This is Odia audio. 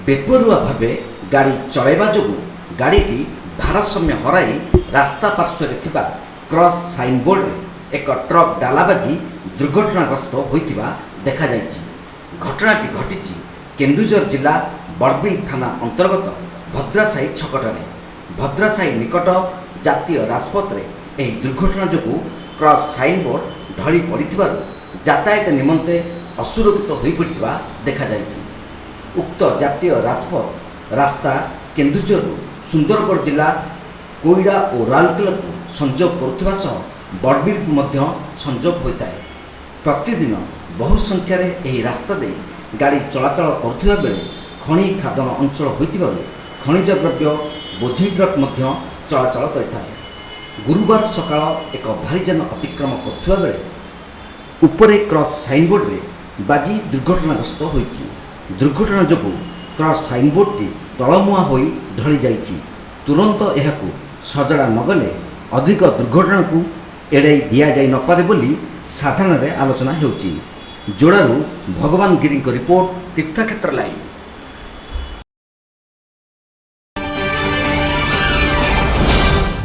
ବେପରୁଆ ଭାବେ ଗାଡ଼ି ଚଳାଇବା ଯୋଗୁଁ ଗାଡ଼ିଟି ଭାରସାମ୍ୟ ହରାଇ ରାସ୍ତା ପାର୍ଶ୍ୱରେ ଥିବା କ୍ରସ୍ ସାଇନବୋର୍ଡରେ ଏକ ଟ୍ରକ୍ ଡାଲା ବାଜି ଦୁର୍ଘଟଣାଗ୍ରସ୍ତ ହୋଇଥିବା ଦେଖାଯାଇଛି। ଘଟଣାଟି ଘଟିଛି କେନ୍ଦୁଝର ଜିଲ୍ଲା ବଡ଼ବିଲ ଥାନା ଅନ୍ତର୍ଗତ ଭଦ୍ରାସାହି ଛକଠାରେ। ଭଦ୍ରାସାହି ନିକଟ ଜାତୀୟ ରାଜପଥରେ ଏହି ଦୁର୍ଘଟଣା ଯୋଗୁଁ କ୍ରସ୍ ସାଇନବୋର୍ଡ ଢଳି ପଡ଼ିଥିବାରୁ ଯାତାୟାତ ନିମନ୍ତେ ଅସୁରକ୍ଷିତ ହୋଇପଡ଼ିଥିବା ଦେଖାଯାଇଛି। ଉକ୍ତ ଜାତୀୟ ରାଜପଥ ରାସ୍ତା କେନ୍ଦୁଝରରୁ ସୁନ୍ଦରଗଡ଼ ଜିଲ୍ଲା କୋଇଡ଼ା ଓ ରାଉରକେଲାକୁ ସଂଯୋଗ କରୁଥିବା ସହ ବଡ଼ବିଲକୁ ମଧ୍ୟ ସଂଯୋଗ ହୋଇଥାଏ। ପ୍ରତିଦିନ ବହୁ ସଂଖ୍ୟାରେ ଏହି ରାସ୍ତା ଦେଇ ଗାଡ଼ି ଚଳାଚଳ କରୁଥିବା ବେଳେ ଖଣି ଖାଦନ ଅଞ୍ଚଳ ହୋଇଥିବାରୁ ଖଣିଜ ଦ୍ରବ୍ୟ ବୋଝେଇ ଟ୍ରକ୍ ମଧ୍ୟ ଚଳାଚଳ କରିଥାଏ। ଗୁରୁବାର ସକାଳ ଏକ ଭାରୀଯାନ ଅତିକ୍ରମ କରୁଥିବା ବେଳେ ଉପରେ କ୍ରସ୍ ସାଇନବୋର୍ଡରେ ବାଜି ଦୁର୍ଘଟଣାଗ୍ରସ୍ତ ହୋଇଛି। ଦୁର୍ଘଟଣା ଯୋଗୁଁ କ୍ରସ୍ ସାଇନବୋର୍ଡଟି ତଳମୁହାଁ ହୋଇ ଢଳି ଯାଇଛି। ତୁରନ୍ତ ଏହାକୁ ସଜଡ଼ା ନଗଲେ ଅଧିକ ଦୁର୍ଘଟଣାକୁ ଏଡ଼ାଇ ଦିଆଯାଇ ନପାରେ ବୋଲି ସାଧାରଣରେ ଆଲୋଚନା ହେଉଛି। ଯୋଡ଼ାରୁ ଭଗବାନ ଗିରିଙ୍କ ରିପୋର୍ଟ, ତୀର୍ଥକ୍ଷେତ୍ର ଲାଇଭ୍।